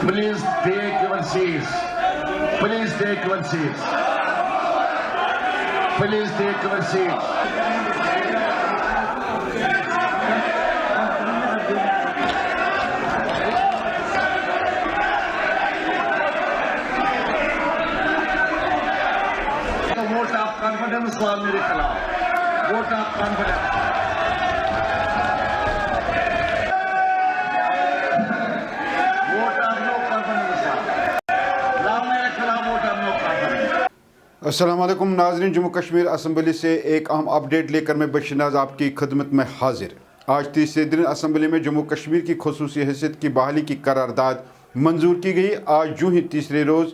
Please take your seats. Please take your seats. Please take your seats. Vote of confidence हुआ मेरे खिलाफ, vote of confidence. अस्सलाम वालेकुम नाज़रीन, जम्मू कश्मीर असम्बली से एक अहम अपडेट लेकर मैं बशीर नाज़ आपकी खिदमत में हाजिर। आज तीसरे दिन असम्बली में जम्मू कश्मीर की खुसूसी हैसियत की बहाली की करारदाद मंजूर की गई। आज यूं ही तीसरे रोज़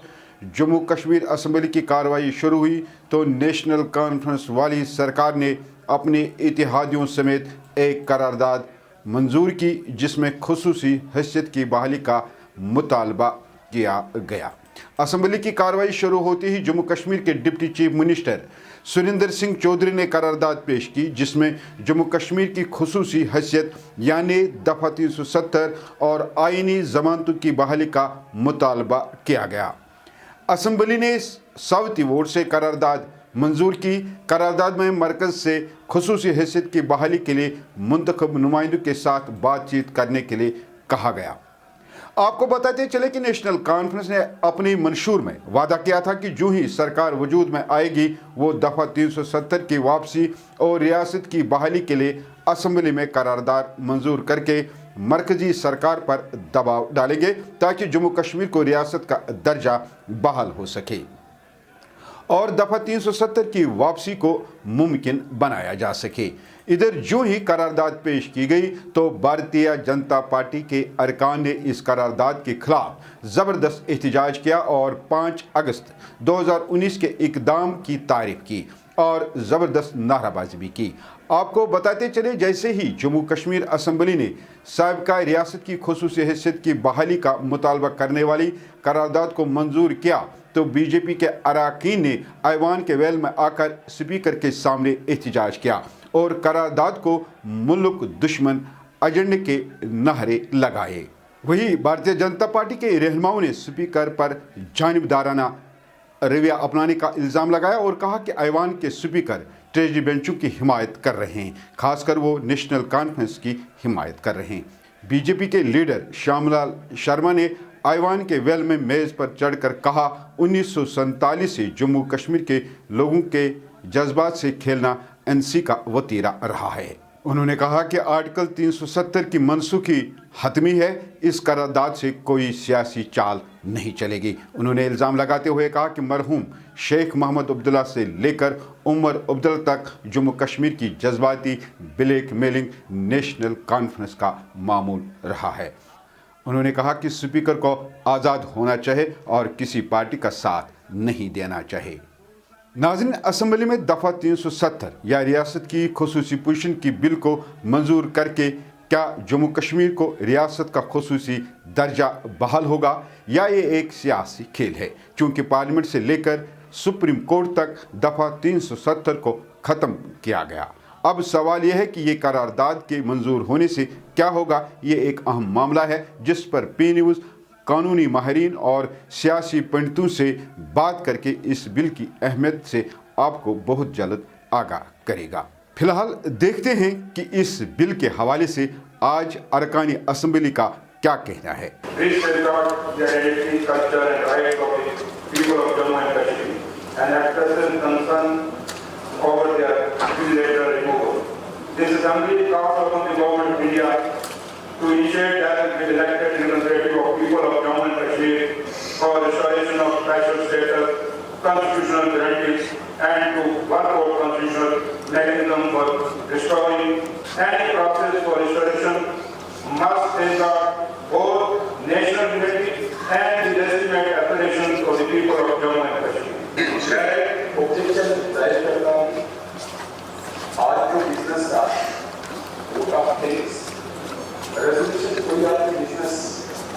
जम्मू कश्मीर असम्बली की कार्रवाई शुरू हुई तो नेशनल कॉन्फ्रेंस वाली सरकार ने अपने इत्तेहादियों समेत एक करारदाद मंजूर की, जिसमें खुसूसी हैसियत की बहाली का मुतालबा किया गया। असम्बली की कार्रवाई शुरू होते ही जम्मू कश्मीर के deputy chief minister Surinder Singh Choudhary ने करारदाद पेश की, जिसमें जम्मू कश्मीर की खुसूसी हैसियत यानी दफ़ा 370 और आइनी ज़मानतों की बहाली का मुतालबा किया गया। असम्बली ने सावती वोट से करारदाद मंजूर की। करारदाद में मरकज़ से खुसूसी हैसियत की बहाली के लिए मुंतखब नुमाइंदों के साथ बातचीत करने के लिए कहा गया। आपको बताते चले कि नेशनल कॉन्फ्रेंस ने अपनी मंशूर में वादा किया था कि जो ही सरकार वजूद में आएगी वो दफ़ा 370 की वापसी और रियासत की बहाली के लिए असम्बली में करारदाद मंजूर करके मरकजी सरकार पर दबाव डालेंगे ताकि जम्मू कश्मीर को रियासत का दर्जा बहाल हो सके और दफ़ा 370 की वापसी को मुमकिन बनाया जा सके। इधर जो ही करारदाद पेश की गई तो भारतीय जनता पार्टी के अरकान ने इस करारदाद के खिलाफ ज़बरदस्त एहतजाज किया और 5 अगस्त 2019 के इक़दाम की तारीफ की और ज़बरदस्त नाराबाजी भी की। आपको बताते चले, जैसे ही जम्मू कश्मीर असम्बली ने साबिक़ा रियासत की खुसूसी हैसियत की बहाली का मुतालबा करने वाली करारदाद को मंजूर किया तो बीजेपी के अरकान ने ऐवान के वेल में आकर स्पीकर के सामने एहतजाज किया और करारदाद को मुल्क दुश्मन एजेंडे के नारे लगाए। वहीं भारतीय जनता पार्टी के रहनुमाओं ने स्पीकर पर जानिबदाराना रवैया अपनाने का इल्ज़ाम लगाया और कहा कि ऐवान के स्पीकर ट्रेजरी बेंचों की हिमायत कर रहे हैं, खासकर वो नेशनल कॉन्फ्रेंस की हिमायत कर रहे हैं। बीजेपी के लीडर श्यामलाल शर्मा ने ऐवान के वेल में मेज़ पर चढ़कर कहा, 1947 से जम्मू कश्मीर के लोगों के जज्बात से खेलना एनसी का वतीरा रहा है। उन्होंने कहा कि आर्टिकल 370 की मनसूखी हतमी है, इस करारदाद से कोई सियासी चाल नहीं चलेगी। उन्होंने इल्ज़ाम लगाते हुए कहा कि मरहूम शेख मोहम्मद अब्दुल्ला से लेकर उमर अब्दुल्ला तक जम्मू कश्मीर की जज्बाती ब्लैक मेलिंग नेशनल कॉन्फ्रेंस का मामूल रहा है। उन्होंने कहा कि स्पीकर को आज़ाद होना चाहिए और किसी पार्टी का साथ नहीं देना चाहिए। नाज़रीन, असम्बली में दफ़ा 370 या रियासत की खुसूसी पोजीशन की बिल को मंजूर करके क्या जम्मू कश्मीर को रियासत का खुसूसी दर्जा बहाल होगा या ये एक सियासी खेल है? चूँकि पार्लियामेंट से लेकर सुप्रीम कोर्ट तक दफ़ा 370 को ख़त्म किया गया। अब सवाल यह है कि ये करारदाद के मंजूर होने से क्या होगा। ये एक अहम मामला है जिस पर पी न्यूज़ कानूनी माहिरीन और सियासी पंडितों से बात करके इस बिल की अहमियत से आपको बहुत जल्द आगाह करेगा। फिलहाल देखते हैं कि इस बिल के हवाले से आज अरकानी असम्बली का क्या कहना है। This assembly calls upon the government of India to initiate dialogue with elected representatives of people of Jammu and Kashmir for restoration of special status, constitutional guarantees, and to work out constitutional mechanism for restoring. Any process for restoration must safeguard both national unity and the legitimate aspirations of the people of Jammu and Kashmir. Objection raised करता हूँ। आज जो business था वो काफी resolution कोई आपने business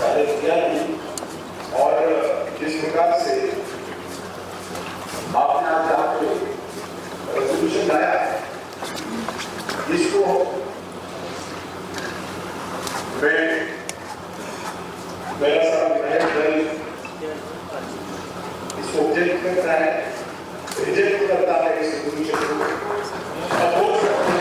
direct किया नहीं और जिस प्रकार से आपने आज यहाँ पे रेजोल्यूशन लाया जिसको मैं मेरा सारा इसको ऑब्जेक्ट करता है, रिजेक्ट करता है इस रेजोल्यूशन को, अपोज करते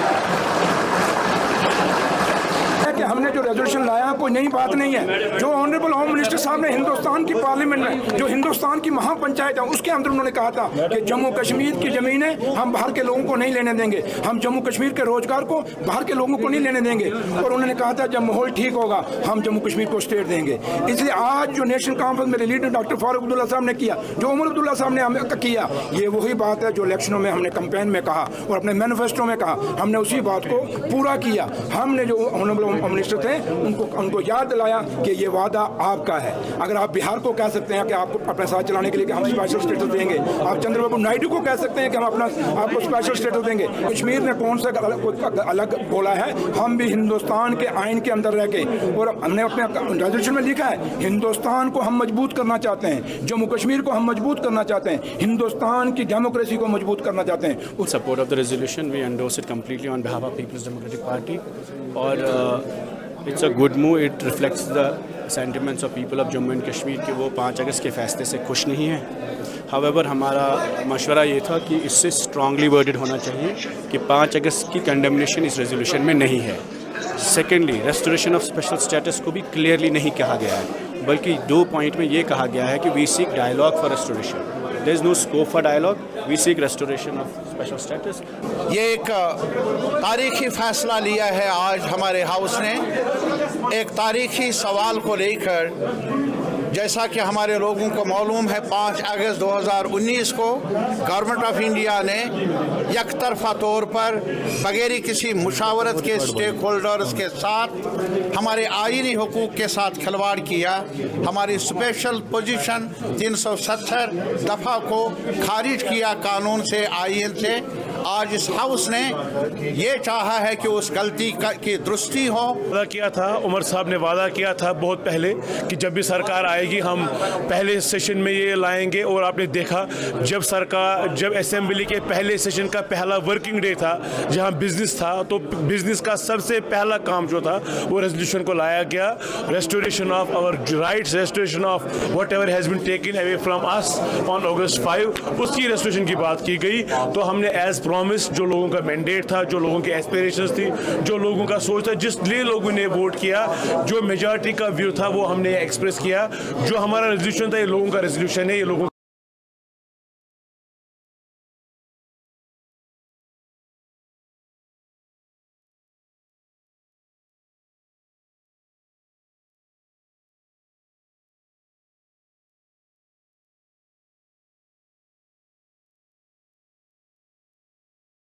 हैं कि हमने जो रेजोल्यूशन लाया कोई नई बात नहीं है। जो ऑनरेबल होम मिनिस्टर साहब ने हिंदुस्तान की पार्लियामेंट में जो हिंदुस्तान की महापंचायत है उसके अंदर उन्होंने कहा था कि जम्मू कश्मीर की ज़मीनें हम बाहर के लोगों को नहीं लेने देंगे, हम जम्मू कश्मीर के रोजगार को बाहर के लोगों को नहीं लेने देंगे। और उन्होंने कहा था जब माहौल ठीक होगा हम जम्मू कश्मीर को स्टेट देंगे। इसलिए आज जो नेशनल कॉन्फ्रेंस मेरे लीडर डॉक्टर फारूक अब्दुल्ला साहब ने किया, जो उमर अब्दुल्ला साहब ने हमें किया, ये वही बात है जो इलेक्शनों में हमने कैंपेन में कहा और अपने मैनिफेस्टो में कहा। हमने उसी बात को पूरा किया। हमने जो ऑनरेबल होम मिनिस्टर थे उनको याद दिलाया कि ये वादा आपका है। अगर आप बिहार को कह सकते हैं कि आपको अपने साथ चलाने के लिए कि हम स्पेशल स्टेटस देंगे, आप चंद्रबाबू नायडू को कह सकते हैं कि हम आपको स्पेशल स्टेटस देंगे। कश्मीर ने कौन सा अलग बोला है? हम भी हिंदुस्तान के आइन के अंदर रह के, और हमने अपने रेजोल्यूशन में लिखा है हिंदुस्तान को हम मजबूत करना चाहते हैं, जम्मू कश्मीर को हम मजबूत करना चाहते हैं, हिंदुस्तान की डेमोक्रेसी को मजबूत करना चाहते हैं। Support of the resolution, we endorse it completely on behalf of People's Democratic Party. और it's a good move. It reflects the sentiments of people of Jammu and Kashmir कि वो 5 अगस्त के फैसले से खुश नहीं हैं। However, हमारा मशवरा ये था कि इससे स्ट्रांगली वर्डेड होना चाहिए कि 5 अगस्त की कंडेमनेशन इस रेजोल्यूशन में नहीं है। Secondly, restoration of special status को भी क्लियरली नहीं कहा गया है, बल्कि 2 पॉइंट में ये कहा गया है कि we seek dialogue for restoration. There is no scope for dialogue. We seek restoration of special status. ये एक तारीखी फैसला लिया है आज हमारे हाउस ने, एक तारीखी सवाल को लेकर। जैसा कि हमारे लोगों को मालूम है 5 अगस्त 2019 को गवर्नमेंट ऑफ इंडिया ने यकतरफा तौर पर बगैर किसी मुशावरत के स्टेक होल्डर्स के साथ हमारे आईनी हुकूक के साथ खिलवाड़ किया। हमारी स्पेशल पोजीशन 370 दफ़ा को खारिज किया कानून से, आईन से। आज इस हाउस ने ये चाहा है कि उस गलती की दुरुस्ती हो। वादा किया था, उमर साहब ने वादा किया था बहुत पहले कि जब भी सरकार आएगी हम पहले सेशन में ये लाएंगे। और आपने देखा जब असेंबली के पहले सेशन का पहला वर्किंग डे था जहां बिजनेस था, तो बिजनेस का सबसे पहला काम जो था वो रेजोल्यूशन को लाया गया। Restoration of our rights, restoration of whatever has been taken away from us on August 5, उसकी रेस्टोरेशन की बात की गई। तो हमने एज प्रॉमिस, जो लोगों का मैंडेट था, जो लोगों की एस्पिरेशंस थी, जो लोगों का सोच था, जिस लिए लोगों ने वोट किया, जो मेजॉरिटी का व्यू था वो हमने एक्सप्रेस किया। जो हमारा रेजोल्यूशन था ये लोगों का रेजोल्यूशन है, ये लोगों